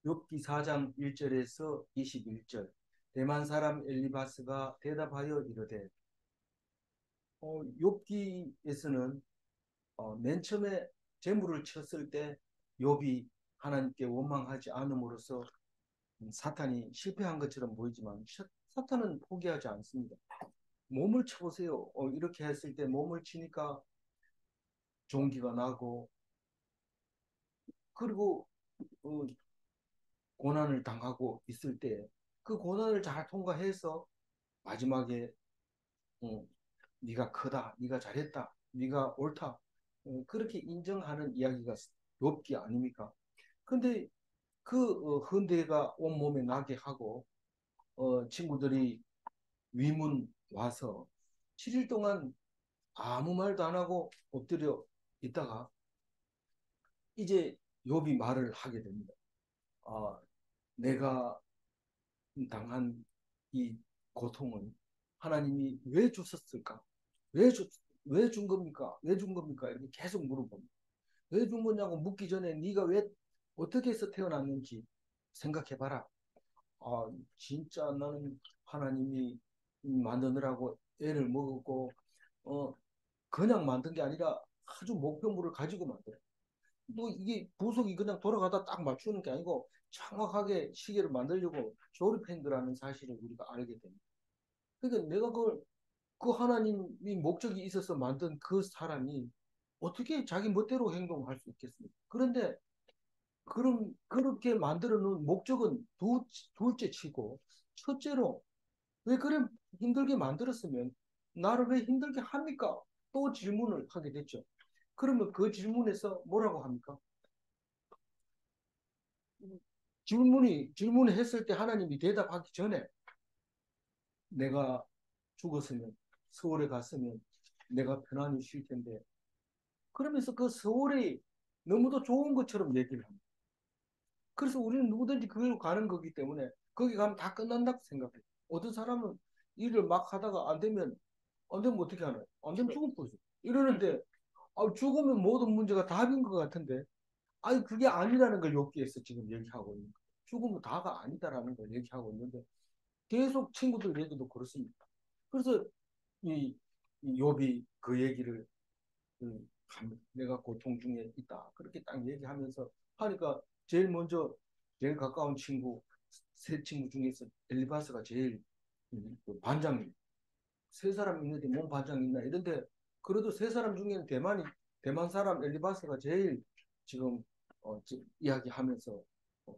욥기 4장 1절에서 21절. 대만 사람 엘리바스가 대답하여 이르되, 욥기에서는 맨 처음에 재물을 쳤을 때 욥이 하나님께 원망하지 않음으로써 사탄이 실패한 것처럼 보이지만 사탄은 포기하지 않습니다. 몸을 쳐보세요. 이렇게 했을 때 몸을 치니까 종기가 나고, 그리고 어, 고난을 당하고 있을 때 그 고난을 잘 통과해서 마지막에 어, 네가 크다, 네가 잘했다, 네가 옳다, 그렇게 인정하는 이야기가 욥기 아닙니까? 근데 그 헌대가 온몸에 나게 하고 친구들이 위문 와서 7일 동안 아무 말도 안 하고 엎드려 있다가 이제 욥이 말을 하게 됩니다. 아, 내가 당한 이 고통은 하나님이 왜 주셨을까? 왜 주, 왜준 겁니까? 왜 준 겁니까? 이렇게 계속 물어봅니다. 왜 준 거냐고 묻기 전에 네가 왜 어떻게 해서 태어났는지 생각해봐라. 아, 진짜 나는 하나님이 만드느라고 애를 먹었고, 어, 그냥 만든 게 아니라 아주 목표물을 가지고 만들어. 뭐 이게 부속이 그냥 돌아가다 딱 맞추는 게 아니고 정확하게 시계를 만들려고 조립한 거라는 사실을 우리가 알게 됩니다. 그러니까 내가 그 하나님이 목적이 있어서 만든 그 사람이 어떻게 자기 멋대로 행동할 수 있겠습니까? 그런데 그렇게 만들어 놓은 목적은 둘째 치고 첫째로 왜 그래 힘들게 만들었으면 나를 왜 힘들게 합니까? 또 질문을 하게 됐죠. 그러면 그 질문에서 뭐라고 합니까? 질문을 했을 때 하나님이 대답하기 전에 내가 죽었으면 서울에 갔으면 내가 편안히 쉴 텐데 그러면서 그 서울이 너무도 좋은 것처럼 얘기를 합니다. 그래서 우리는 누구든지 그걸 가는 거기 때문에 거기 가면 다 끝난다고 생각해요. 어떤 사람은 일을 막 하다가 안 되면 어떻게 하나요? 안 되면 죽을 거죠. 이러는데 죽으면 모든 문제가 답인 것 같은데 아니 그게 아니라는 걸 여기에서 지금 얘기하고 있는 거예요. 죽으면 다가 아니다라는 걸 얘기하고 있는데 계속 친구들 얘기도 그렇습니다. 그래서 이, 이 욥이 그 얘기를 내가 고통 중에 있다. 그렇게 딱 얘기하면서 하니까 제일 먼저 제일 가까운 친구 세 친구 중에서 엘리바스가 제일 그 반장님. 세 사람 있는데 뭔 반장 있나 이런데 그래도 세 사람 중에는 대만 사람 엘리바스가 제일 지금 이야기하면서 어,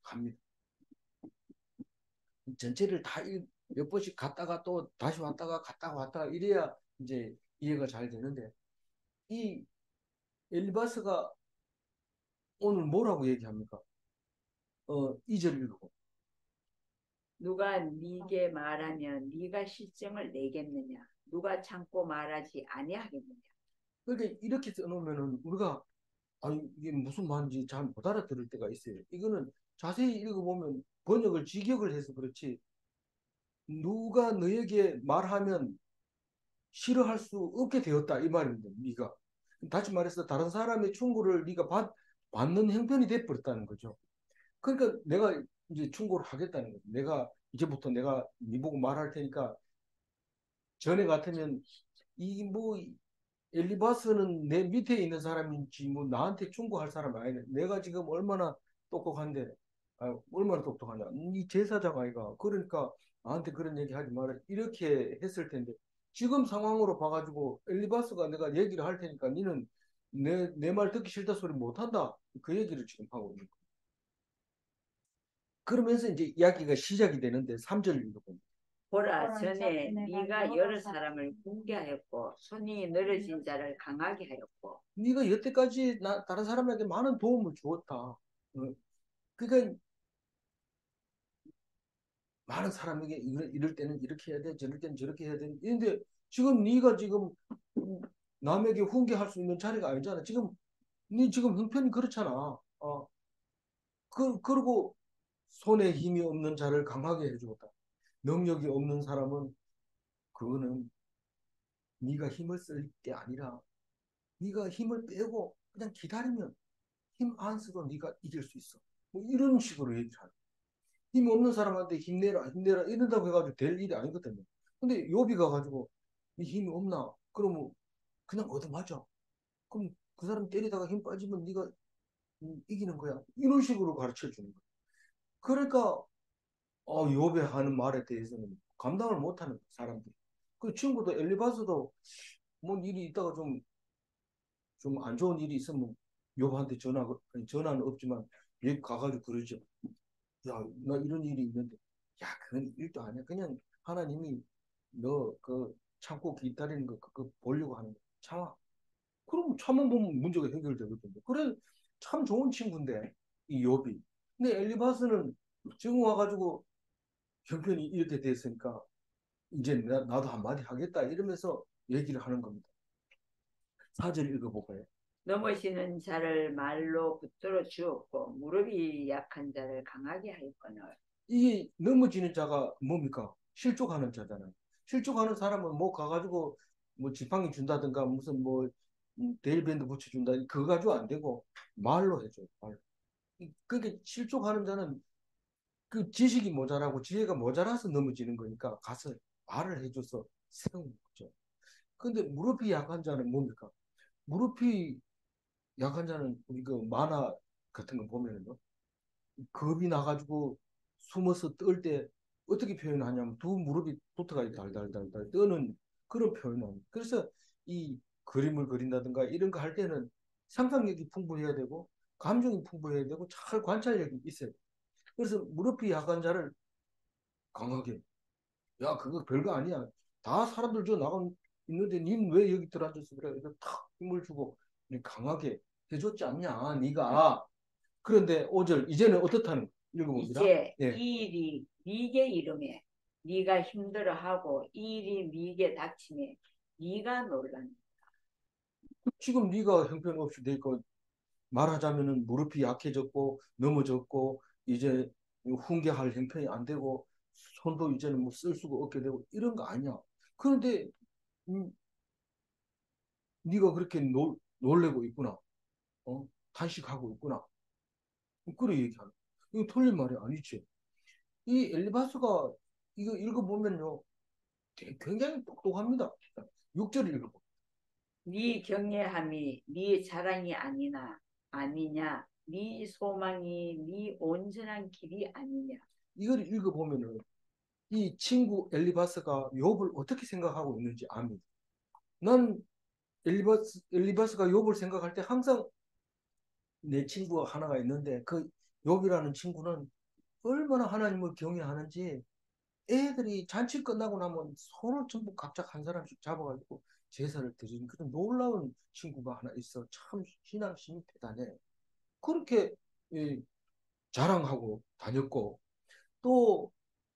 합니다. 전체를 다 몇 번씩 갔다가 또 다시 왔다가 갔다가 왔다가 이래야 이제 이해가 잘 되는데 이 엘리바스가 오늘 뭐라고 얘기합니까? 2절 읽고. 누가 네게 말하면 네가 실정을 내겠느냐? 누가 참고 말하지 아니하겠느냐? 그러니까 이렇게 써놓으면은 우리가 아니 이게 무슨 말인지 잘 못 알아들을 때가 있어요. 이거는 자세히 읽어보면 번역을 직역을 해서 그렇지 누가 너에게 말하면 싫어할 수 없게 되었다 이 말입니다. 네가 다시 말해서 다른 사람의 충고를 네가 받는 형편이 돼버렸다는 거죠. 그러니까 내가 이제 충고를 하겠다는 거죠. 내가 이제부터 내가 네 보고 말할 테니까 전에 같으면 이 뭐 엘리바스는 내 밑에 있는 사람인지 뭐 나한테 충고할 사람 아니네. 내가 지금 얼마나 똑똑한데 얼마나 똑똑하냐. 이 제사장 아이가 그러니까 나한테 그런 얘기 하지 마라. 이렇게 했을 텐데 지금 상황으로 봐가지고 엘리바스가 내가 얘기를 할 테니까 니는 내 말 듣기 싫다 소리 못한다. 그 얘기를 지금 하고 있는 거야. 그러면서 이제 이야기가 시작이 되는데 3절 읽어봅니다. 보라, 전에 네가 여러 사람을 붕괴하였고 손이 늘어진 자를 강하게 하였고. 네가 여태까지 다른 사람에게 많은 도움을 주었다. 그러니까 많은 사람에게 이럴 때는 이렇게 해야 돼, 저럴 때는 저렇게 해야 돼. 근데 지금 네가 지금 남에게 훈계할 수 있는 자리가 아니잖아. 지금 네 지금 형편이 그렇잖아. 그리고 손에 힘이 없는 자를 강하게 해주었다. 능력이 없는 사람은 그거는 네가 힘을 쓸 게 아니라 네가 힘을 빼고 그냥 기다리면 힘 안 써도 네가 이길 수 있어. 뭐 이런 식으로 얘기하는. 힘 없는 사람한테 힘내라, 힘내라 이런다고 해가지고 될 일이 아니거든요. 근데 요비가 가지고 이 힘이 없나? 그러면 그냥 얻어맞아. 그럼 그 사람 때리다가 힘 빠지면 네가 이기는 거야. 이런 식으로 가르쳐 주는 거야. 그러니까 요배 하는 말에 대해서는 감당을 못하는 사람들. 그 친구도 엘리바스도 뭔 일이 있다가 좀 안 좋은 일이 있으면 요한테 전화는 없지만 얘 가가지고 그러죠. 야, 나 이런 일이 있는데, 야, 그건 일도 아니야. 그냥 하나님이 너 그 참고 기다리는 거 그거 보려고 하는 거 참아. 그럼 참아보면 문제가 해결되거든요. 그래 참 좋은 친구인데 이 욥이. 근데 엘리바스는 지금 와가지고 형편이 이렇게 됐으니까 이제 나도 한마디 하겠다 이러면서 얘기를 하는 겁니다. 사절 읽어볼까요? 넘어지는 자를 말로 붙들어 주었고 무릎이 약한 자를 강하게 하였거늘. 이게 넘어지는 자가 뭡니까? 실족하는 자잖아요. 실족하는 사람은 뭐 가가지고 뭐 지팡이 준다든가 무슨 뭐 데일밴드 붙여준다 그거 가지고 안 되고 말로 해줘요. 말로. 그게 실족하는 자는 그 지식이 모자라고 지혜가 모자라서 넘어지는 거니까 가서 말을 해줘서 세우는 거죠. 근데 무릎이 약한 자는 뭡니까? 무릎이 약한 자는 우리 그 만화 같은 거 보면은요. 겁이 나가지고 숨어서 떨 때 어떻게 표현하냐면 두 무릎이 붙어가지고 달달달달 떠는 그런 표현을. 그래서 이 그림을 그린다든가 이런 거 할 때는 상상력이 풍부해야 되고 감정이 풍부해야 되고 잘 관찰력이 있어요. 그래서 무릎이 약한 자를 강하게 야 그거 별거 아니야. 다 사람들 저 나가 있는데 님 왜 여기 들어앉아서 그래? 그래서 탁 힘을 주고 강하게 해줬지 않냐 네가. 그런데 5절 이제는 어떻다는 거 읽어봅니다. 이제 예. 이 일이 네게 이름에 네가 힘들어하고 이 일이 네게 닥치매 네가 놀란다. 지금 네가 형편없이 되니까 말하자면은 무릎이 약해졌고 넘어졌고 이제 훈계할 형편이 안 되고 손도 이제는 뭐 쓸 수가 없게 되고 이런 거 아니야. 그런데 음, 네가 그렇게 놀래고 있구나. 단식하고 있구나. 그래 얘기하는. 이거 틀린 말이 아니지. 이 엘리바스가 이거 읽어보면요. 굉장히 똑똑합니다. 6절 읽어보. 네 경외함이 네 자랑이 아니냐 네 소망이 네 온전한 길이 아니냐. 이걸 읽어보면은 이 친구 엘리바스가 욥을 어떻게 생각하고 있는지 압니다. 난 엘리바스가 욥을 생각할 때 항상 내 친구가 하나가 있는데 그 욥이라는 친구는 얼마나 하나님을 경외하는지 애들이 잔치 끝나고 나면 손을 전부 각자 한 사람씩 잡아가지고 제사를 드리는 그런 놀라운 친구가 하나 있어. 참 신앙심이 대단해. 그렇게 이, 자랑하고 다녔고 또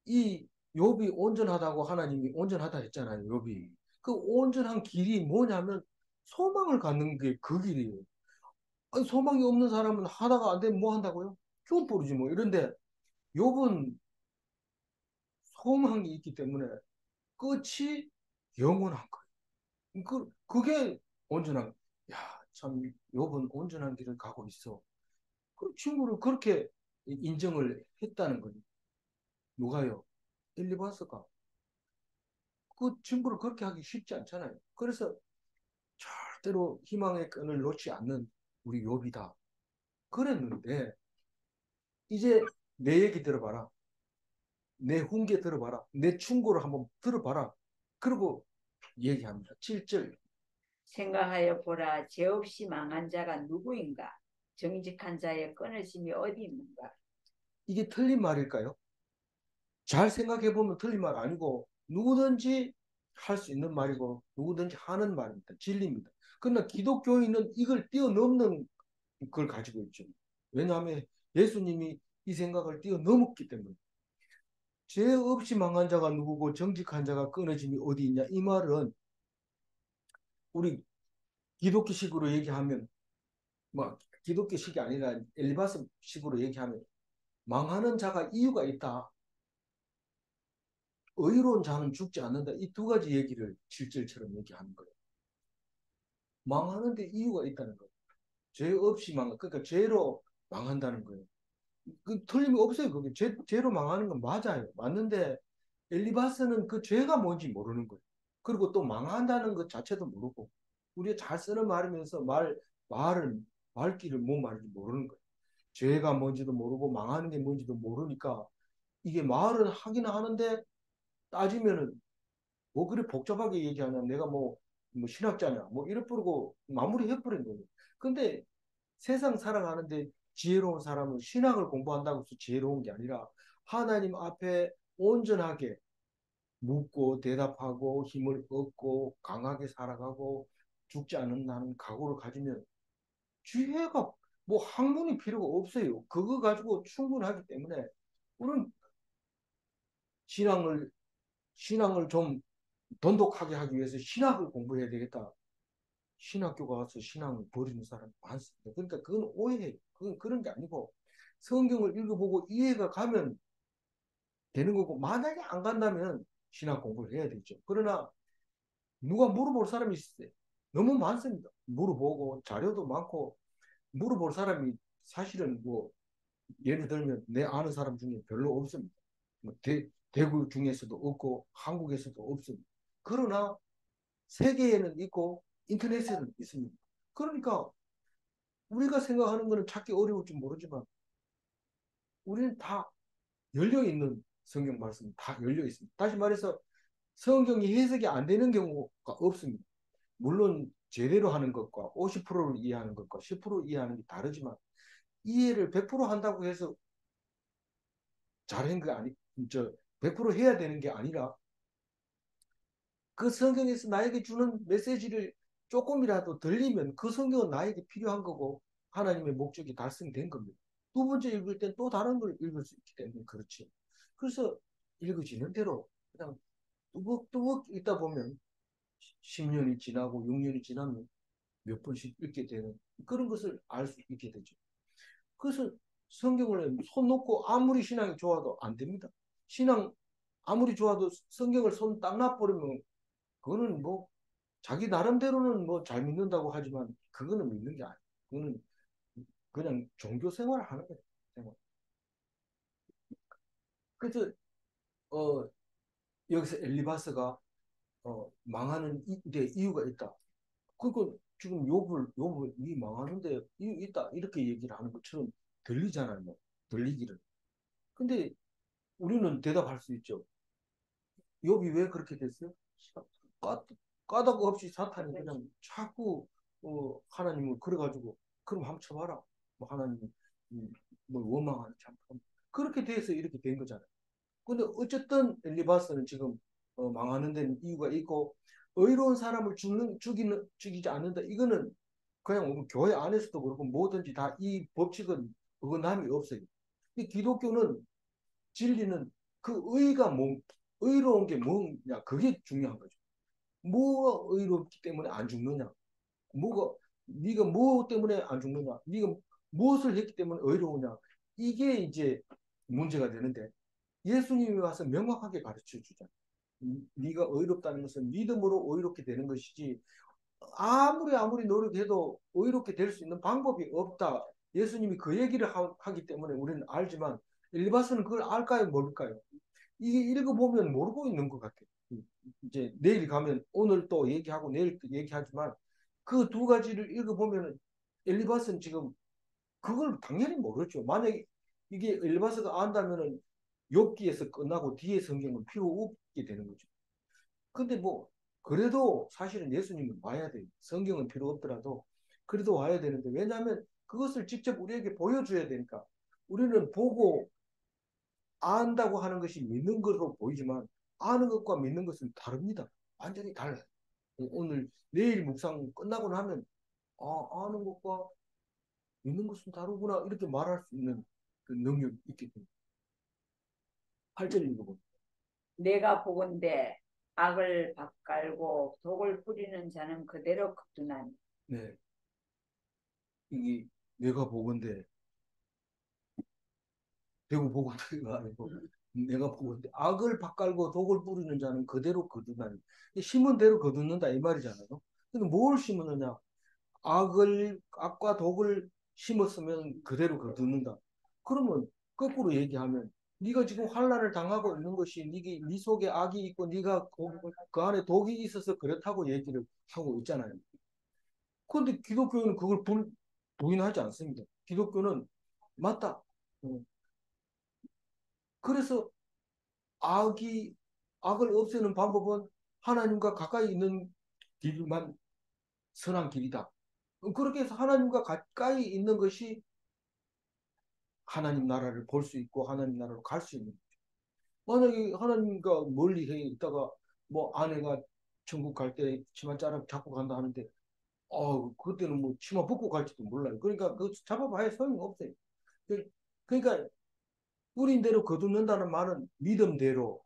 이 욥이 온전하다고 하나님이 온전하다 했잖아요. 욥이. 그 온전한 길이 뭐냐면 소망을 갖는 게 그 길이에요. 아니, 소망이 없는 사람은 하다가 안 되면 뭐 한다고요? 죽어버리지 뭐. 이런데 욥은 소망이 있기 때문에 끝이 영원한 거예요. 그게 온전한, 야, 참, 욥은 온전한 길을 가고 있어. 그 친구를 그렇게 인정을 했다는 거예요. 누가요? 엘리바스가. 그 친구를 그렇게 하기 쉽지 않잖아요. 그래서 절대로 희망의 끈을 놓지 않는 우리 욥이다. 그랬는데, 이제 내 얘기 들어봐라. 내 훈계 들어봐라. 내 충고를 한번 들어봐라. 그리고 얘기합니다. 7절. 생각하여 보라 죄 없이 망한 자가 누구인가 정직한 자의 끊어짐이 어디 있는가. 이게 틀린 말일까요? 잘 생각해 보면 틀린 말 아니고 누구든지 할 수 있는 말이고 누구든지 하는 말입니다. 진리입니다. 그러나 기독교인은 이걸 뛰어넘는 걸 가지고 있죠. 왜냐하면 예수님이 이 생각을 뛰어넘었기 때문에. 죄 없이 망한 자가 누구고 정직한 자가 끊어짐이 어디 있냐? 이 말은 우리 기독교식으로 얘기하면 뭐 기독교식이 아니라 엘리바스식으로 얘기하면 망하는 자가 이유가 있다. 의로운 자는 죽지 않는다. 이 두 가지 얘기를 실질처럼 얘기하는 거예요. 망하는데 이유가 있다는 거예요. 죄 없이 그러니까 죄로 망한다는 거예요. 그 틀림이 없어요. 그게 죄로 망하는 건 맞아요. 맞는데 엘리바스는 그 죄가 뭔지 모르는 거예요. 그리고 또 망한다는 것 자체도 모르고 우리가 잘 쓰는 말이면서 말을 말귀를 뭐 말인지 모르는 거예요. 죄가 뭔지도 모르고 망하는 게 뭔지도 모르니까 이게 말은 하긴 하는데 따지면은 뭐 그리 복잡하게 얘기하냐. 내가 뭐 신학자냐. 뭐 이래 버리고 마무리해버린 거예요. 근데 세상 살아가는데 지혜로운 사람은 신학을 공부한다고 해서 지혜로운 게 아니라 하나님 앞에 온전하게 묻고 대답하고 힘을 얻고 강하게 살아가고 죽지 않는다는 각오를 가지면 지혜가 뭐 학문이 필요가 없어요. 그거 가지고 충분하기 때문에 우리는 신앙을 신앙을 좀 돈독하게 하기 위해서 신학을 공부해야 되겠다. 신학교 가서 신앙을 버리는 사람이 많습니다. 그러니까 그건 오해예요. 그건 그런 게 아니고 성경을 읽어보고 이해가 가면 되는 거고 만약에 안 간다면 신학 공부를 해야 되죠. 그러나 누가 물어볼 사람이 있어요. 너무 많습니다. 물어보고 자료도 많고 물어볼 사람이 사실은 뭐 예를 들면 내 아는 사람 중에 별로 없습니다. 뭐 대구 중에서도 없고 한국에서도 없습니다. 그러나 세계에는 있고 인터넷에는 있습니다. 그러니까 우리가 생각하는 것은 찾기 어려울지 모르지만 우리는 다 열려 있는 성경 말씀 다 열려 있습니다. 다시 말해서 성경이 해석이 안 되는 경우가 없습니다. 물론 제대로 하는 것과 50%를 이해하는 것과 10% 이해하는 게 다르지만 이해를 100% 한다고 해서 잘한 게 아니, 100% 해야 되는 게 아니라 그 성경에서 나에게 주는 메시지를 조금이라도 들리면 그 성경은 나에게 필요한 거고 하나님의 목적이 달성된 겁니다. 두 번째 읽을 땐 또 다른 걸 읽을 수 있기 때문에 그렇지. 그래서 읽어지는 대로 그냥 뚜벅뚜벅 읽다 보면 10년이 지나고 6년이 지나면 몇 번씩 읽게 되는 그런 것을 알 수 있게 되죠. 그래서 성경을 손 놓고 아무리 신앙이 좋아도 안 됩니다. 신앙 아무리 좋아도 성경을 손 딱 놔버리면 그거는 뭐 자기 나름대로는 뭐 잘 믿는다고 하지만 그거는 믿는 게 아니에요. 그거는 그냥 종교 생활을 하는 거예요. 생활. 그래서 어, 여기서 엘리바스가 망하는 이유가 있다. 그거 지금 욥이 망하는데 이유 있다 이렇게 얘기를 하는 것처럼 들리잖아요. 뭐. 들리기를. 근데 우리는 대답할 수 있죠. 욥이 왜 그렇게 됐어요? 까, 까닭 없이 사탄이 그냥 자꾸 하나님을 그래가지고 그럼 한번 쳐봐라. 뭐 하나님 뭘 원망하는 참 그렇게 돼서 이렇게 된 거잖아요. 근데 어쨌든 엘리바스는 지금 망하는 데는 이유가 있고 의로운 사람을 죽이지 않는다. 이거는 그냥 뭐 교회 안에서도 그렇고 뭐든지 다 이 법칙은 어긋남이 없어요. 이 기독교는 진리는 그 의로운 게 뭐냐 그게 중요한 거죠. 뭐가 의롭기 때문에 안 죽느냐? 네가 뭐 때문에 안 죽느냐? 네가 무엇을 했기 때문에 의로우냐? 이게 이제 문제가 되는데 예수님이 와서 명확하게 가르쳐 주잖아. 네가 의롭다는 것은 믿음으로 의롭게 되는 것이지 아무리 노력해도 의롭게 될 수 있는 방법이 없다. 예수님이 그 얘기를 하기 때문에 우리는 알지만 일바스는 그걸 알까요, 모를까요? 이게 읽어보면 모르고 있는 것 같아요. 이제 내일 가면 오늘 또 얘기하고 내일 또 얘기하지만 그 두 가지를 읽어보면 엘리바스는 지금 그걸 당연히 모르죠. 만약에 이게 엘리바스가 안다면은 욥기에서 끝나고 뒤에 성경은 필요 없게 되는 거죠. 근데 뭐 그래도 사실은 예수님은 와야 돼요. 성경은 필요 없더라도 그래도 와야 되는데 왜냐하면 그것을 직접 우리에게 보여줘야 되니까 우리는 보고 안다고 하는 것이 믿는 것으로 보이지만 아는 것과 믿는 것은 다릅니다. 완전히 달라요. 오늘 내일 묵상 끝나고 나면 아는 것과 믿는 것은 다르구나 이렇게 말할 수 있는 그 능력이 있기 때문에 8절 읽어봅니다. 내가 보건대 악을 밭갈고 독을 뿌리는 자는 그대로 거두나니. 네, 이게 내가 보건대 대구 보건대가 아니고 내가 보건대 악을 밭갈고 독을 뿌리는 자는 그대로 거두나니 심은 대로 거두는다 이 말이잖아요. 근데 뭘 심었느냐? 악과 독을 심었으면 그대로 거두는다. 그러면 거꾸로 얘기하면 네가 지금 환난을 당하고 있는 것이 네 속에 악이 있고 네가 그 안에 독이 있어서 그렇다고 얘기를 하고 있잖아요. 그런데 기독교는 그걸 부인하지 않습니다. 기독교는 맞다. 어. 그래서 악을 없애는 방법은 하나님과 가까이 있는 길만 선한 길이다. 그렇게 해서 하나님과 가까이 있는 것이 하나님 나라를 볼 수 있고 하나님 나라로 갈 수 있는 거죠. 만약에 하나님과 멀리 해 있다가 뭐 아내가 천국 갈 때 치마 잡고 간다 하는데 그때는 뭐 치마 벗고 갈지도 몰라요. 그러니까 그 잡아봐야 소용이 없어요. 그러니까 뿌린 대로 거둔는다는 말은 믿음대로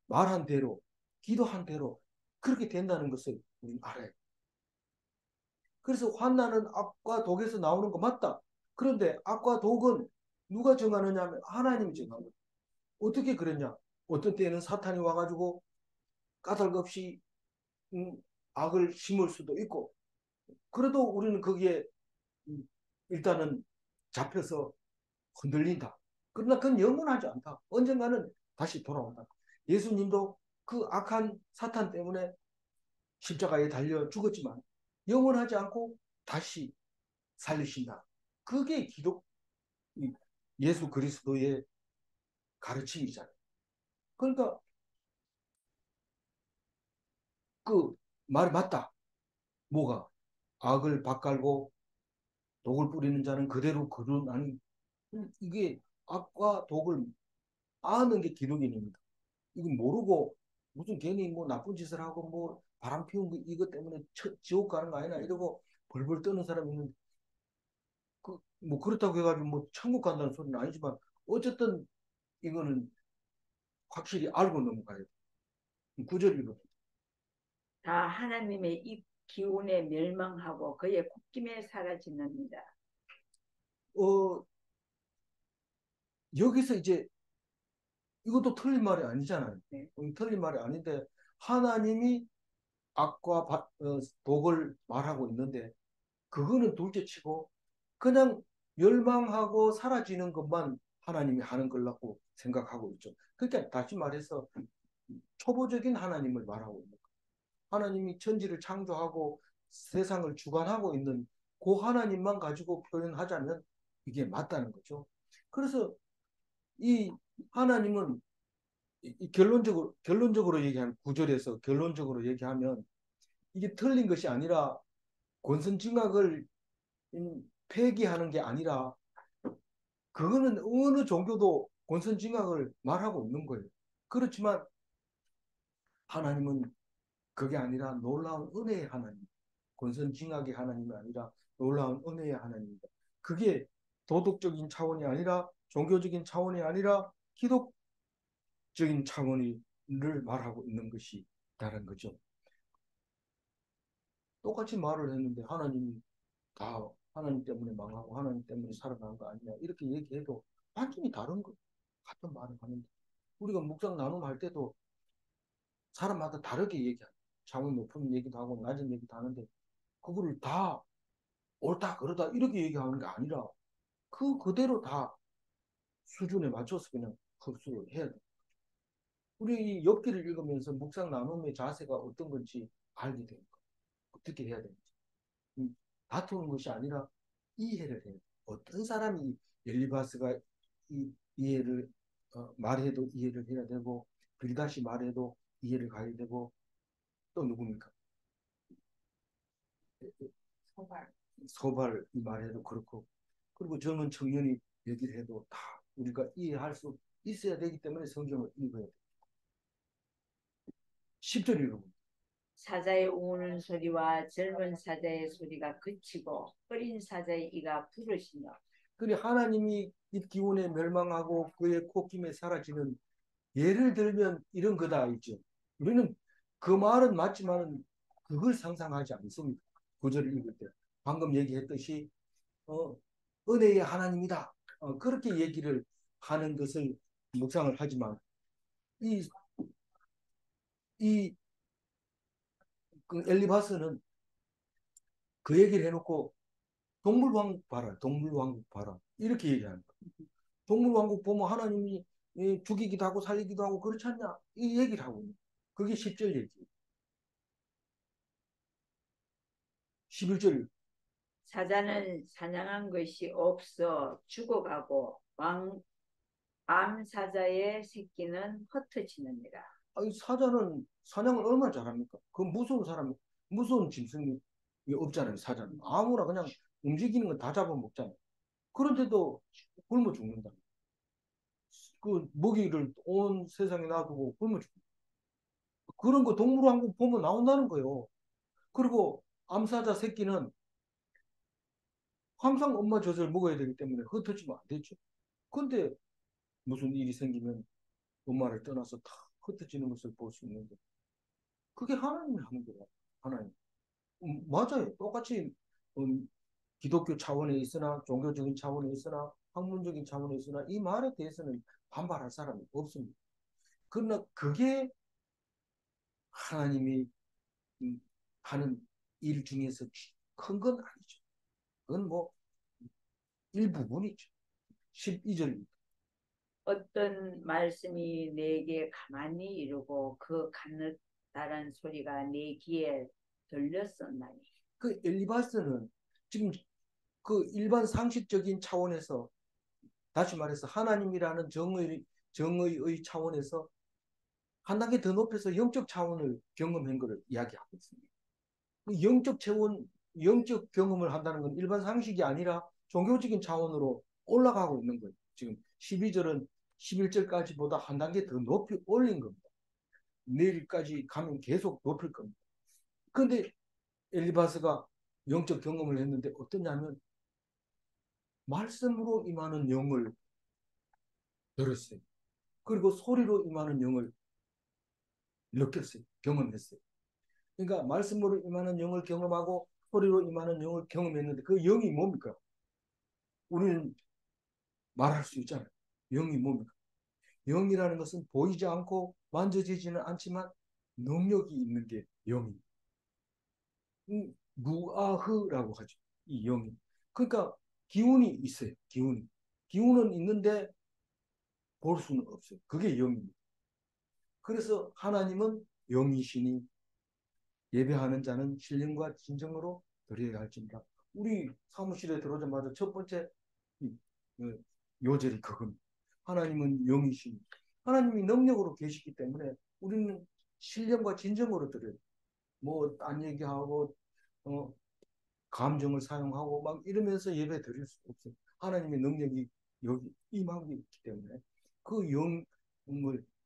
말한 대로 기도한 대로 그렇게 된다는 것을 우리는 알아요. 그래서 환난은 악과 독에서 나오는 거 맞다. 그런데 악과 독은 누가 정하느냐 하면 하나님이 정하는 거예요. 어떻게 그랬냐? 어떤 때는 사탄이 와가지고 까닭없이 음, 악을 심을 수도 있고 그래도 우리는 거기에 일단은 잡혀서 흔들린다. 그러나 그건 영원하지 않다. 언젠가는 다시 돌아온다. 예수님도 그 악한 사탄 때문에 십자가에 달려 죽었지만 영원하지 않고 다시 살리신다. 그게 예수 그리스도의 가르침이잖아요. 그러니까 그 말이 맞다. 뭐가? 악을 밭갈고 독을 뿌리는 자는 그대로 거둔하는 이게 악과 독을 아는 게 기독인입니다. 이건 모르고 무슨 괜히 뭐 나쁜 짓을 하고 뭐 바람 피운 거 이것 때문에 지옥 가는 거 아니나 이러고 벌벌 떠는 사람이 있는데 뭐 그렇다고 해가지고 뭐 천국 간다는 소리는 아니지만 어쨌든 이거는 확실히 알고 넘어가야 돼. 구절이거든. 다 하나님의 이 기운에 멸망하고 그의 콧김에 사라지느니라. 어, 여기서 이제 이것도 틀린 말이 아니잖아요. 네. 틀린 말이 아닌데 하나님이 악과 독을 말하고 있는데 그거는 둘째치고 그냥 멸망하고 사라지는 것만 하나님이 하는 걸라고 생각하고 있죠. 그러니까 다시 말해서 초보적인 하나님을 말하고 있는 거예요. 하나님이 천지를 창조하고 세상을 주관하고 있는 그 하나님만 가지고 표현하자면 이게 맞다는 거죠. 그래서 이 하나님은 결론적으로 얘기하면 구절에서 결론적으로 얘기하면 이게 틀린 것이 아니라 권선징악을 폐기하는 게 아니라 그거는 어느 종교도 권선징악을 말하고 있는 거예요. 그렇지만 하나님은 그게 아니라 놀라운 은혜의 하나님, 권선징악의 하나님이 아니라 놀라운 은혜의 하나님입니다. 그게 도덕적인 차원이 아니라 종교적인 차원이 아니라 기독적인 차원을 말하고 있는 것이 다른 거죠. 똑같이 말을 했는데 하나님이 다 하나님 때문에 망하고 하나님 때문에 살아난 거 아니냐 이렇게 얘기해도 완전히 다른 거 같은 말을 하는데 우리가 묵상 나눔할 때도 사람마다 다르게 얘기하죠. 차원 높은 얘기도 하고 낮은 얘기도 하는데 그거를 다 옳다 그러다 이렇게 얘기하는 게 아니라 그대로 다 수준에 맞춰서 그냥 흡수를 해야 돼. 우리 이 엽기를 읽으면서 묵상 나눔의 자세가 어떤 건지 알게 되니까 어떻게 해야 되는지 다투는 것이 아니라 이해를 해요. 어떤 사람이 엘리바스가 이해를 말해도 이해를 해야 되고 빌다시 말해도 이해를 가야 되고 또 누굽니까? 소발. 소발이 말해도 그렇고 그리고 젊은 청년이 얘기를 해도 다 우리가 이해할 수 있어야 되기 때문에 성경을 읽어야 돼요. 10절 읽어봅니다. 사자의 우는 소리와 젊은 사자의 소리가 그치고 어린 사자의 이가 부르시며. 그래 하나님이 이 기운에 멸망하고 그의 콧김에 사라지는 예를 들면 이런 거다 있죠. 우리는 그 말은 맞지만 그걸 상상하지 않습니다. 구절을 읽을 때 방금 얘기했듯이 은혜의 하나님이다. 그렇게 얘기를 하는 것을 묵상을 하지만 이, 이 그 엘리바스는 그 얘기를 해놓고 동물왕국 봐라, 동물왕국 봐라 이렇게 얘기하는 거예요. 동물왕국 보면 하나님이 죽이기도 하고 살리기도 하고 그렇지 않냐? 이 얘기를 하고 있는. 그게 10절 얘기. 11절. 사자는 사냥한 것이 없어 죽어가고 암사자의 새끼는 흩어지느니라. 아니, 사자는 사냥을 얼마나 잘합니까? 그 무서운 사람, 무서운 짐승이 없잖아요, 사자는. 아무나 그냥 움직이는 건 다 잡아먹잖아요. 그런데도 굶어 죽는다. 그 먹이를 온 세상에 놔두고 굶어 죽는다. 그런 거 동물왕국 보면 나온다는 거예요. 그리고 암사자 새끼는 항상 엄마 젖을 먹어야 되기 때문에 흩어지면 안 되죠. 근데 무슨 일이 생기면 엄마를 떠나서 다 흩어지는 것을 볼 수 있는데 그게 하나님이 하는 거야. 하나님. 맞아요. 똑같이 기독교 차원에 있으나 종교적인 차원에 있으나 학문적인 차원에 있으나 이 말에 대해서는 반발할 사람이 없습니다. 그러나 그게 하나님이 하는 일 중에서 큰 건 아니죠. 그건 뭐 일부분이죠. 12절입니다. 어떤 말씀이 내게 가만히 이르고 그 가느다란 소리가 내 귀에 들렸었나니. 그 엘리바스는 지금 그 일반 상식적인 차원에서 다시 말해서 하나님이라는 정의의 차원에서 한 단계 더 높여서 영적 차원을 경험한 것을 이야기하고 있습니다. 그 영적 차원, 영적 경험을 한다는 건 일반 상식이 아니라 종교적인 차원으로 올라가고 있는 거예요. 지금 12절은 11절까지보다 한 단계 더 높이 올린 겁니다. 내일까지 가면 계속 높일 겁니다. 그런데 엘리바스가 영적 경험을 했는데 어떠냐면 말씀으로 임하는 영을 들었어요. 그리고 소리로 임하는 영을 느꼈어요. 경험했어요. 그러니까 말씀으로 임하는 영을 경험하고 소리로 임하는 영을 경험했는데 그 영이 뭡니까? 우리는 말할 수 있잖아요. 영이 뭡니까? 영이라는 것은 보이지 않고 만져지지는 않지만 능력이 있는 게 영입니다. 무아흐라고 하죠. 이 영이. 그러니까 기운이 있어요. 기운이. 기운은 있는데 볼 수는 없어요. 그게 영입니다. 그래서 하나님은 영이시니 예배하는 자는 신령과 진정으로 드려야 할지니라. 우리 사무실에 들어오자마자 첫 번째 요절이 그겁니다. 하나님은 영이시니 하나님이 능력으로 계시기 때문에 우리는 신령과 진정으로 드려요. 뭐 딴 얘기하고 어, 감정을 사용하고 막 이러면서 예배 드릴 수 없어요. 하나님의 능력이 여기 임하고 있기 때문에 그 영을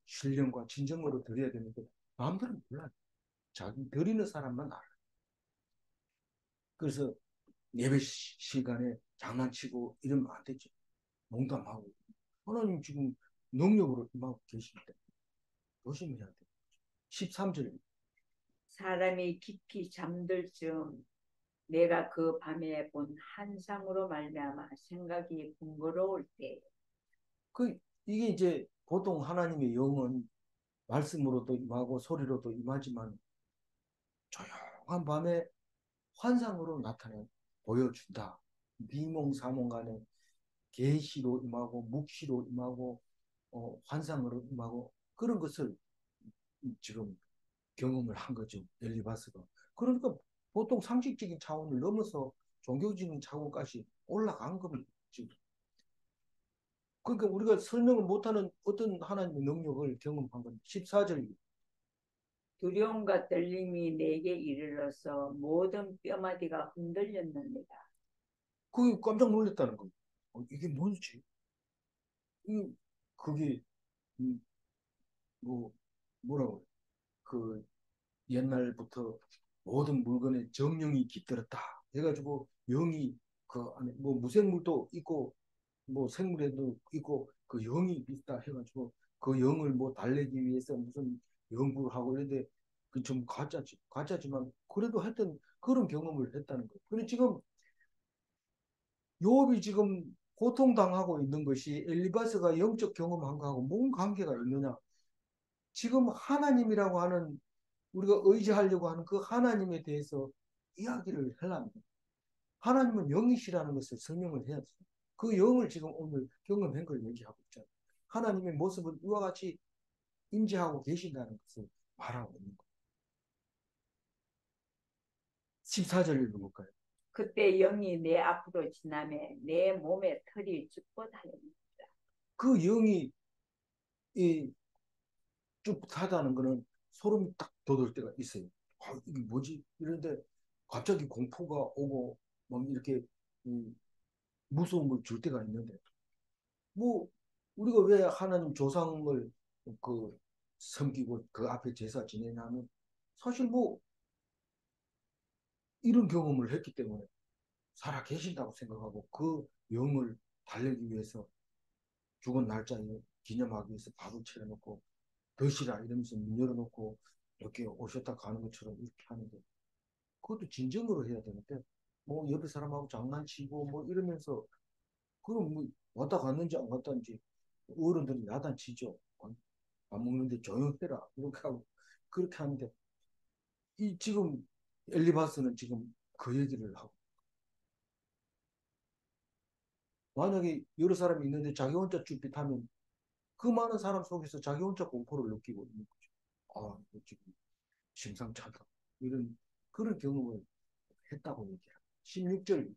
신령과 진정으로 드려야 되는데 마음대로 몰라요. 자기 드리는 사람만 알아요. 그래서 예배 시간에 장난치고 이러면 안 되죠. 농담하고. 하나님 지금 능력으로 임하고 계시기 때문에 조심해야 돼요. 13절. 사람이 깊이 잠들 즈음 내가 그 밤에 본 환상으로 말미암아 생각이 번거로울 때. 이게 이제 보통 하나님의 영은 말씀으로도 임하고 소리로도 임하지만 조용한 밤에 환상으로 나타내 보여준다. 미몽사몽 간에 계시로 임하고 묵시로 임하고 환상으로 임하고 그런 것을 지금 경험을 한 거죠. 엘리바스가. 그러니까 보통 상식적인 차원을 넘어서 종교적인 차원까지 올라간 겁니다. 지금. 그러니까 우리가 설명을 못하는 어떤 하나님의 능력을 경험한 건 14절. 두려움과 떨림이 내게 이르러서 모든 뼈마디가 흔들렸느니라. 그게 깜짝 놀랐다는 거예요. 이게 뭔지? 그게 음, 뭐 뭐라고 그 옛날부터 모든 물건에 정령이 깃들었다 해가지고 영이 그 안에 뭐 무생물도 있고 뭐 생물에도 있고 그 영이 있다 해가지고 그 영을 뭐 달래기 위해서 무슨 연구를 하고 이런데 그 좀 가짜지만 그래도 하여튼 그런 경험을 했다는 거예요. 근데 지금 요업이 지금 고통당하고 있는 것이 엘리바스가 영적 경험한 거하고 뭔 관계가 있느냐? 지금 하나님이라고 하는 우리가 의지하려고 하는 그 하나님에 대해서 이야기를 하려면 하나님은 영이시라는 것을 설명을 해야 돼요. 그 영을 지금 오늘 경험한 걸 얘기하고 있잖아요. 하나님의 모습은 이와 같이 임재하고 계신다는 것을 말하고 있는 거예요. 14절 읽어볼까요? 그때 영이 내 앞으로 지나매 내 몸에 털이 죽고 다녔습니다. 그 영이 이 쭉 타다는 거는 소름이 딱 돋을 때가 있어요. 아, 이게 뭐지? 이런데 갑자기 공포가 오고 막 이렇게 무서움을 줄 때가 있는데 뭐 우리가 왜 하나님 조상을 그 섬기고 그 앞에 제사 지내냐면 사실 뭐 이런 경험을 했기 때문에 살아 계신다고 생각하고 그 영을 달래기 위해서 죽은 날짜에 기념하기 위해서 밥을 차려놓고 드시라 이러면서 문 열어놓고 이렇게 오셨다 가는 것처럼 이렇게 하는데 그것도 진정으로 해야 되는데 뭐 옆에 사람하고 장난치고 뭐 이러면서 그럼 뭐 왔다 갔는지 안 갔다는지 어른들이 야단치죠. 밥 먹는데 조용해라 이렇게 하고 그렇게 하는데 이 지금 엘리바스는 지금 그 얘기를 하고 만약에 여러 사람이 있는데 자기 혼자 쭈삣하면 그 많은 사람 속에서 자기 혼자 공포를 느끼고 있는 거죠. 아, 이거 지금 심상치 않다. 이런 그런 경험을 했다고 얘기해요. 16절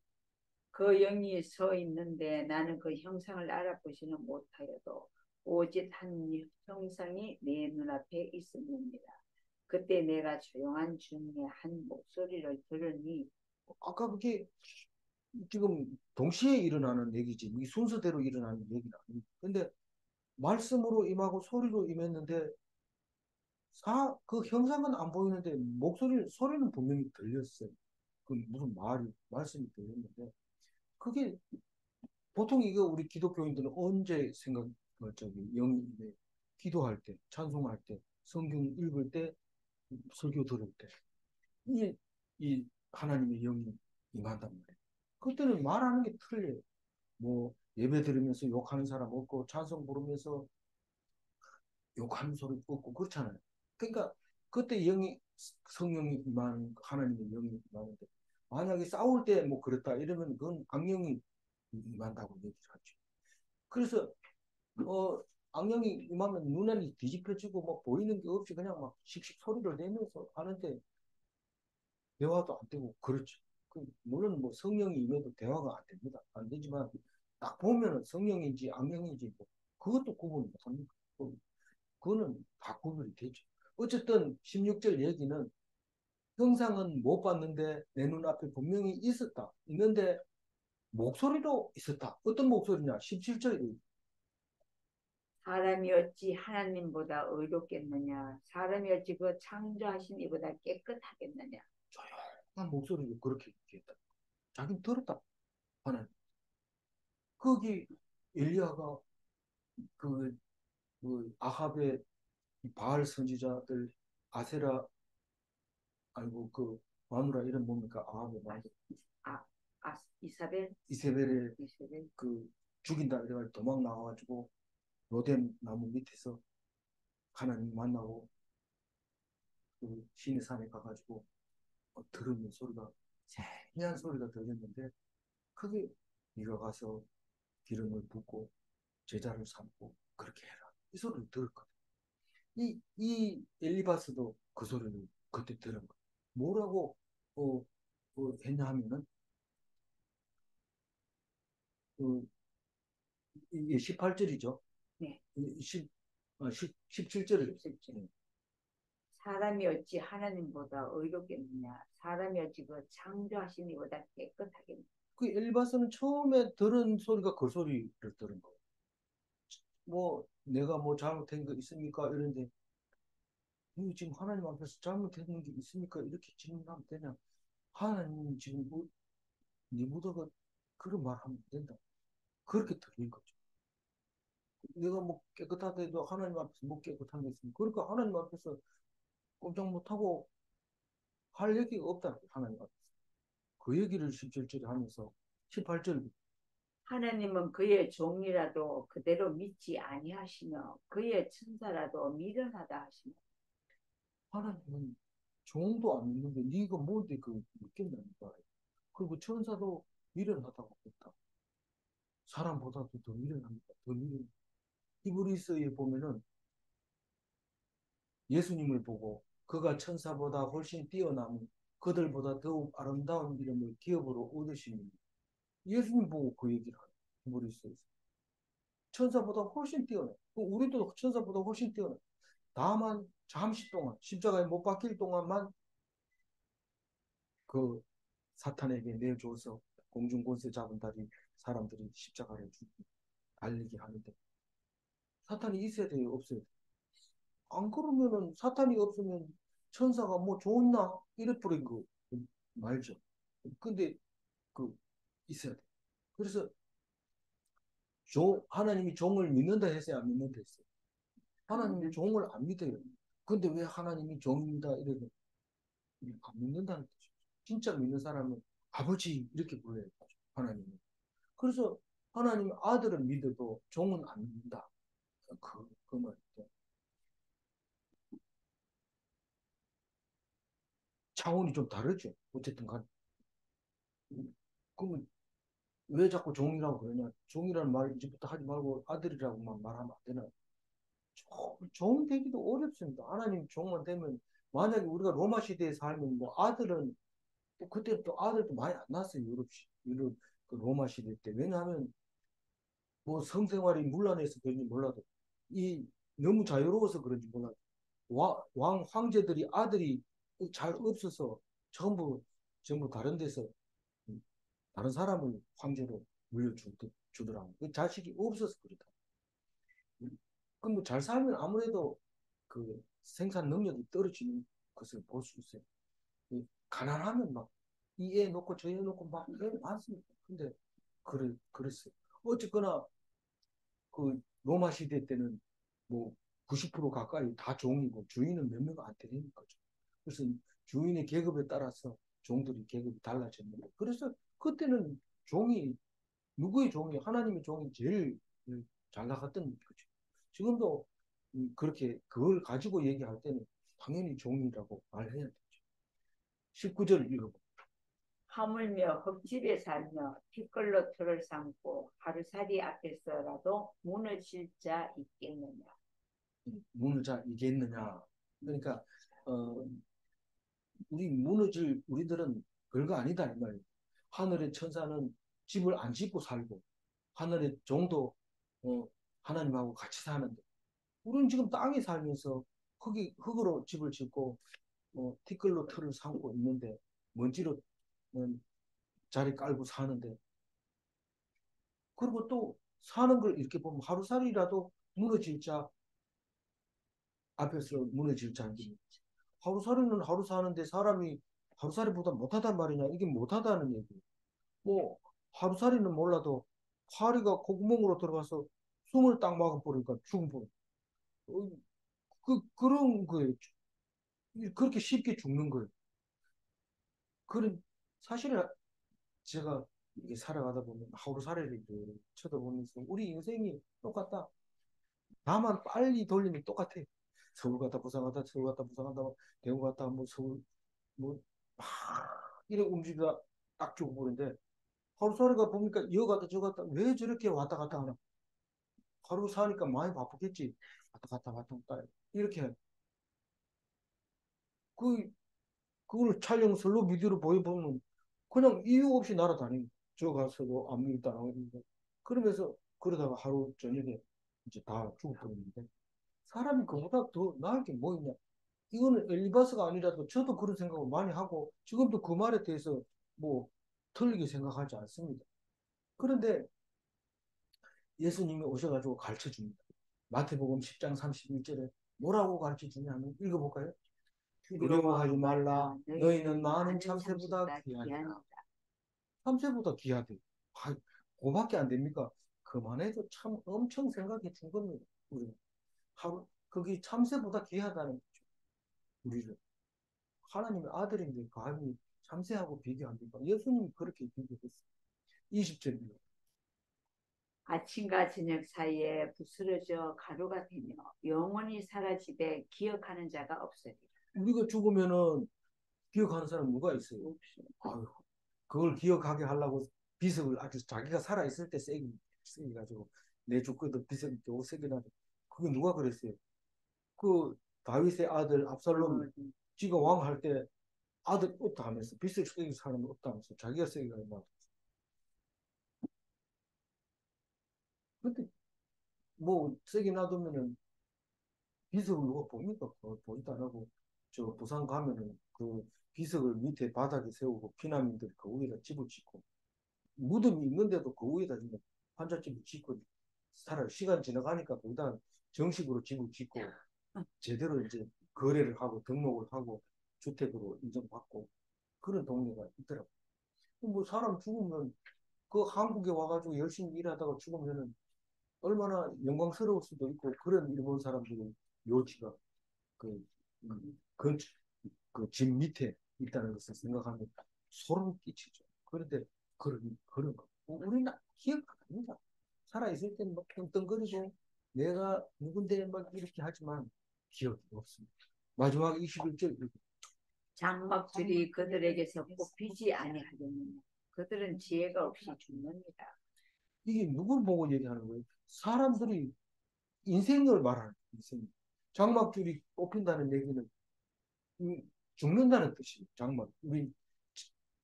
그 영이 서 있는데 나는 그 형상을 알아보지는 못하여도 오직 한 형상이 내 눈앞에 있습니다. 그때 내가 조용한 중에 한 목소리를 들으니 아까 그게 지금 동시에 일어나는 얘기지 이 순서대로 일어나는 얘기는 아니에요. 근데 말씀으로 임하고 소리로 임했는데 그 형상은 안 보이는데 소리는 분명히 들렸어요. 그 무슨 말씀이 들렸는데 그게 보통 이거 우리 기독교인들은 언제 생각할 적이 영이 기도할 때, 찬송할 때, 성경 읽을 때, 설교 들을 때, 이 하나님의 영이 임한단 말이에요. 그때는 말하는 게 틀려요. 뭐 예배 들으면서 욕하는 사람 없고 찬송 부르면서 욕하는 소리 없고 그렇잖아요. 그러니까 그때 성령이 임하는 하나님의 영이 임하는데 만약에 싸울 때 뭐 그렇다 이러면 그건 악령이 임한다고 얘기를 하죠. 그래서 악령이 임하면 눈이 뒤집혀지고 뭐 보이는 게 없이 그냥 막 씩씩 소리를 내면서 하는데 대화도 안 되고 그렇죠. 물론 뭐 성령이 임해도 대화가 안 됩니다. 안 되지만 딱 보면은 성령인지 악령인지 뭐 그것도 구분 못합니다. 그거는 다 구분이 되죠. 어쨌든 16절 얘기는 형상은 못 봤는데 내 눈앞에 분명히 있었다. 있는데 목소리도 있었다. 어떤 목소리냐? 17절에 사람이 어찌 하나님보다 의롭겠느냐 사람이 어찌 그 창조하신 이보다 깨끗하겠느냐 조용한 목소리로 그렇게 얘기했다. 자기는 들었다. 하나님. 거기 엘리야가 그, 그 아합의 바알 선지자들 아세라 아니고 그 마누라 이름 뭡니까? 아합의 마누라 아, 이사벨 이세벨의 이사벨 그 죽인다 이래가지고 도망 나와가지고 로뎀 나무 밑에서 하나님 만나고 그 시내 산에 가가지고 들으면 소리가 세미한 소리가 들렸는데 그게 네가 가서 기름을 붓고 제자를 삼고 그렇게 해라 이 소리를 들었거든. 이 엘리바스도 그 소리를 그때 들은 거야. 뭐라고 했냐 하면은 그, 이게 18절이죠. 네. 17절을 17절. 사람이 어찌 하나님보다 의롭겠느냐 사람이 어찌 그 창조하신 이보다 깨끗하겠느냐 그 엘리바스는 처음에 들은 소리가 그 소리를 들은 거예요. 뭐 내가 뭐 잘못한 거 있습니까? 이런데 지금 하나님 앞에서 잘못했는 게 있습니까? 이렇게 질문하면 되냐? 하나님 지금 뭐, 네 무더가 그런 말 하면 안 된다. 그렇게 들린 거죠. 내가 뭐 깨끗하대도 하나님 앞에서 뭐 깨끗한 게 있습니까? 그러니까 하나님 앞에서 꼼짝 못하고 할 얘기가 없다. 하나님 앞에서. 그 얘기를 17절에 하면서 18절 하나님은 그의 종이라도 그대로 믿지 아니하시며 그의 천사라도 미련하다 하시며 하나님은 종도 안 믿는데 네가 뭔데 그 믿겠냐니까. 그리고 천사도 미련하다고 했다. 사람보다도 더 미련합니다. 더 미련. 히브리서에 보면은 예수님을 보고 그가 천사보다 훨씬 뛰어나무 그들보다 더욱 아름다운 이름을 기업으로 얻으시니 예수님 보고 그 얘기를 하요. 히브리서에서. 천사보다 훨씬 뛰어나. 우리도 천사보다 훨씬 뛰어나. 다만 잠시 동안 십자가에 못 박힐 동안만 그 사탄에게 내줘서 공중권세 잡은 다리 사람들이 십자가를 달리게 하는데 사탄이 있어야 돼요, 없어야 돼요? 안 그러면은 사탄이 없으면 천사가 뭐 좋나 이래 버린 거 말죠. 근데 그 있어야 돼. 그래서 하나님이 종을 믿는다 했어요, 안 믿는다 했어요? 하나님이 종을 안 믿어요. 근데 왜 하나님이 종입니다 이러면 안 믿는다는 뜻이죠. 진짜 믿는 사람은 아버지 이렇게 불러요, 하나님은. 그래서 하나님 아들은 믿어도 종은 안 믿는다. 그 말이죠. 차원이 좀 다르죠. 어쨌든 간에. 그러면 왜 자꾸 종이라고 그러냐? 종이라는 말 이제부터 하지 말고 아들이라고만 말하면 안 되나? 종 되기도 어렵습니다. 하나님 종만 되면 만약에 우리가 로마 시대에 살면 뭐 아들은 또 그때 또 아들도 많이 안 낳았어요. 유럽 그 로마 시대 때. 왜냐하면 뭐 성생활이 문란해서 그런지 몰라도 이 너무 자유로워서 그런지 몰라도 왕 황제들이 아들이 잘 없어서 전부 다른 데서 다른 사람을 황제로 물려주더라고. 그 자식이 없어서 그렇다. 그럼 잘 살면 아무래도 그 생산 능력이 떨어지는 것을 볼 수 있어요. 가난하면 막 이 애 놓고 저 애 놓고 막 애 많습니다. 근데 그랬어요. 어쨌거나 그 로마 시대 때는 뭐 90% 가까이 다 종이고 주인은 몇 명 안 되는 거죠. 그래서 주인의 계급에 따라서 종들이 계급이 달라졌는데 그래서 그때는 종이 누구의 종이 하나님의 종이 제일 잘 나갔던 거죠. 지금도 그렇게 그걸 가지고 얘기할 때는 당연히 종이라고 말해야 되죠. 19절 읽어보. 하물며 흙집에 살며 티끌로 틀을 삼고 하루살이 앞에서라도 무너질 자 있겠느냐. 무너질 자 있겠느냐. 그러니까 우리들은 별거 아니다 이 말이에요. 하늘의 천사는 집을 안 짓고 살고 하늘의 종도 어, 하나님하고 같이 사는데 우리는 지금 땅에 살면서 흙으로 집을 짓고 티끌로 틀을 삼고 있는데 먼지로 자리 깔고 사는데 그리고 또 사는 걸 이렇게 보면 하루살이라도 무너질 자 앞에서 무너질 자인데 하루살이는 하루 사는데 사람이 하루살이보다 못하단 말이냐 이게 못하다는 얘기예요. 뭐 하루살이는 몰라도 파리가 콧구멍으로 들어가서 숨을 딱 막아버리니까 죽은 그런 거예요. 그렇게 쉽게 죽는 거예요. 그런 사실은 제가 이게 살아가다 보면 하루살이를 쳐다보면서 우리 인생이 똑같다. 다만 빨리 돌리면 똑같아. 서울 갔다 부산 갔다 서울 갔다 부산 갔다 대구 갔다 뭐 서울 뭐 막 이래 움직이다 딱 죽어버리는데 하루살이가 보니까 여 갔다 저 갔다 왜 저렇게 왔다 갔다 하나. 하루 사니까 많이 바쁘겠지. 왔다 갔다 왔다 갔다 이렇게 그 그걸 촬영설로 비디오로 보여보면 그냥 이유 없이 날아다니고 저 가서도 아무 일도 안 하고 있는데 그러면서 그러다가 하루 저녁에 이제 다 죽어버리는데 사람이 그보다 더 나을 게 뭐 있냐. 이거는 엘리바스가 아니라도 저도 그런 생각을 많이 하고 지금도 그 말에 대해서 뭐 틀리게 생각하지 않습니다. 그런데 예수님이 오셔가지고 가르쳐 줍니다. 마태복음 10장 31절에 뭐라고 가르쳐 주냐면 읽어볼까요? 두려워하지 말라. 너희는 많은 참새보다 귀하니라. 참새보다 귀하대. 아, 그거밖에 안 됩니까? 그만해도 참 엄청 생각해 준 겁니다. 우리 하루 그게 참새보다 귀하다는 거죠. 우리를 하나님의 아들인데 감히 참새하고 비교합니까? 예수님이 그렇게 비교했어요. 20절입니다. 아침과 저녁 사이에 부스러져 가루가 되며 영원히 사라지되 기억하는 자가 없으리라. 우리가 죽으면은 기억하는 사람 누가 있어요? 아유, 그걸 기억하게 하려고 비석을 아주 자기가 살아있을 때 세게 세가지고 내 주거든 빚을 겨우 세게나. 그게 누가 그랬어요? 그 다윗의 아들 압살롬 지가 왕할 때 아들 없다 하면서 빚을 세게 사람 없다 하면서 자기가 세게 막. 근데 뭐 세게 놔두면은 비석을 누가 봅니까? 보지도 안 하고 저 부산 가면은 그 비석을 밑에 바닥에 세우고 피난민들 그 위에다 집을 짓고 무덤이 있는데도 그 위에다 그냥 환자집을 짓고 살아요. 시간 지나가니까 거기다 정식으로 집을 짓고 제대로 이제 거래를 하고 등록을 하고 주택으로 인정받고 그런 동네가 있더라고요. 뭐 사람 죽으면 그 한국에 와가지고 열심히 일하다가 죽으면은 얼마나 영광스러울 수도 있고 그런 일본 사람들은 묘지가 그, 그, 그집 밑에 있다는 것을 생각하면 소름 끼치죠. 그런데 그런 거. 우리는 기억 안 합니다. 살아있을 때는 막 떵떵거리고 내가 누군데 막 이렇게 하지만 기억이 없습니다. 마지막 21절. 장막들이 그들에게서 뽑히지 아니하겠느냐. 그들은 지혜가 없이 죽느니라. 이게 누굴 보고 얘기하는 거예요? 사람들이 인생을 말하는 거예요. 인생. 장막줄이 뽑힌다는 얘기는 죽는다는 뜻이에요. 장막. 우리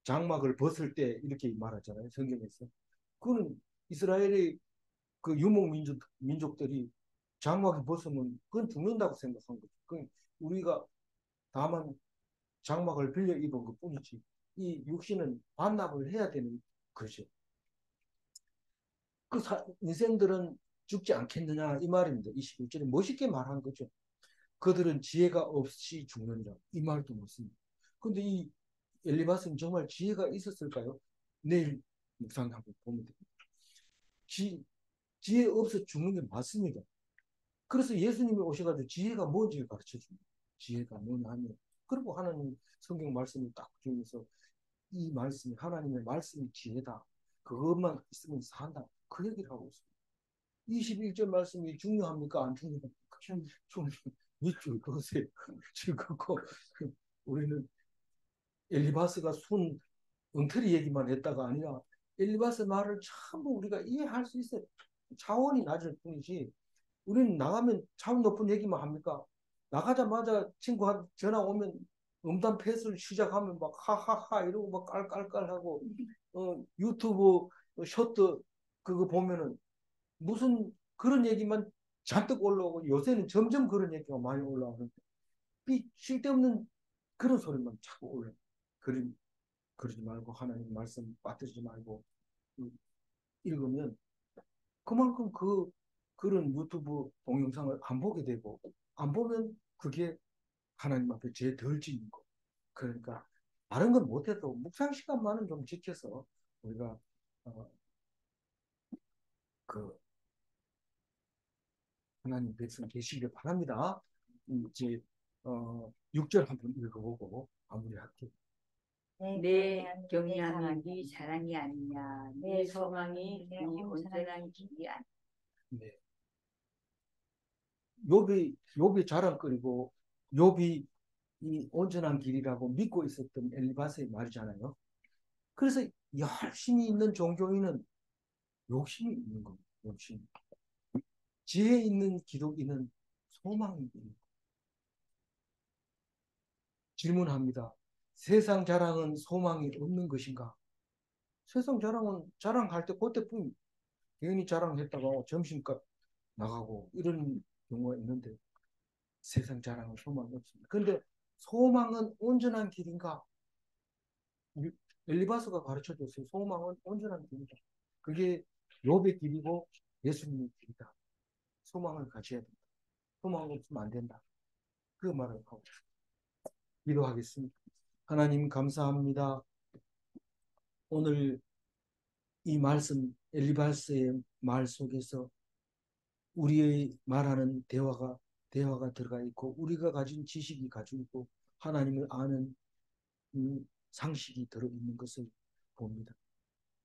장막을 벗을 때 이렇게 말하잖아요. 성경에서. 그거는 이스라엘의 그 유목 민족들이 장막이 벗으면 그건 죽는다고 생각한 거죠. 그 우리가 다만 장막을 빌려 입은 것 뿐이지. 이 육신은 반납을 해야 되는 거죠. 인생들은 죽지 않겠느냐 이 말입니다. 21절에 멋있게 말한 거죠. 그들은 지혜가 없이 죽는다. 이 말도 맞습니다. 근데 이 엘리바스는 정말 지혜가 있었을까요? 내일 묵상 한번 보면 됩니다. 지혜 없어 죽는 게 맞습니다. 그래서 예수님이 오셔가지고 지혜가 뭔지 가르쳐 줍니다. 지혜가 뭐냐 하면 그리고 하나님 성경 말씀을 딱 주면서 이 말씀이 하나님의 말씀이 지혜다. 그것만 있으면 산다. 그 얘기를 하고 있습니다. 21절 말씀이 중요합니까? 안 중요합니까? 좀 밑줄 그으세요. 그거 우리는 엘리바스가 순 엉터리 얘기만 했다가 아니라 엘리바스 말을 전부 우리가 이해할 수 있어요. 차원이 낮을 뿐이지 우리는 나가면 차원 높은 얘기만 합니까? 나가자마자 친구한테 전화 오면 음담 패스를 시작하면 막 하하하 이러고 막 깔깔깔하고 유튜브 쇼트 그거 보면은 무슨 그런 얘기만 잔뜩 올라오고 요새는 점점 그런 얘기가 많이 올라오는데 쓸데없는 그런 소리만 자꾸 올라요. 그러지 말고 하나님 말씀 빠뜨리지 말고 읽으면 그만큼 그런 유튜브 동영상을 안 보게 되고 안 보면 그게 하나님 앞에 제일 덜 지는 거. 그러니까 다른 건 못해도 묵상 시간만은 좀 지켜서 우리가 어, 그 하나님 백성 되시기를 바랍니다. 이제 6절 한번 읽어보고 마무리할게요. 내 경량이 네 자랑이 아니냐. 내 소망이 네 온전한 길이 아니냐. 네. 욥이 자랑거리고 욥이 이 온전한 길이라고 믿고 있었던 엘리바스의 말이잖아요. 그래서 열심히 있는 종교인은 욕심이 있는 겁니다. 욕심. 지혜 있는 기독인은 소망이 있는 겁니다. 질문합니다. 세상 자랑은 소망이 없는 것인가? 세상 자랑은 자랑할 때 그때뿐 괜히 자랑했다가 점심값 나가고 이런 경우가 있는데 세상 자랑은 소망이 없습니다. 그런데 소망은 온전한 길인가? 엘리바스가 가르쳐 줬어요. 소망은 온전한 길이다. 그게 욥의 길이고 예수님의 길이다. 소망을 가져야 된다. 소망 없으면 안 된다. 그 말을 하고 기도하겠습니다. 하나님 감사합니다. 오늘 이 말씀 엘리바스의 말 속에서 우리의 말하는 대화가 들어가 있고 우리가 가진 지식이 가지고 있고 하나님을 아는 상식이 들어있는 것을 봅니다.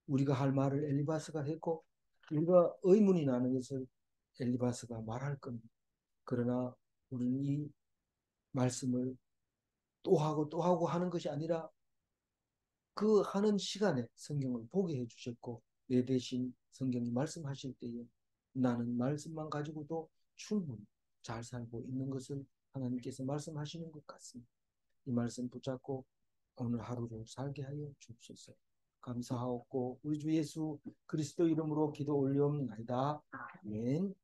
우리가 할 말을 엘리바스가 했고 우리가 의문이 나는 것을 엘리바스가 말할 겁니다. 그러나 우리는 이 말씀을 또 하고 또 하고 하는 것이 아니라 그 하는 시간에 성경을 보게 해주셨고 내 대신 성경이 말씀하실 때에 나는 말씀만 가지고도 충분히 잘 살고 있는 것을 하나님께서 말씀하시는 것 같습니다. 이 말씀 붙잡고 오늘 하루를 살게 하여 주옵소서. 감사하옵고 우리 주 예수 그리스도 이름으로 기도 올리옵나이다. 아멘.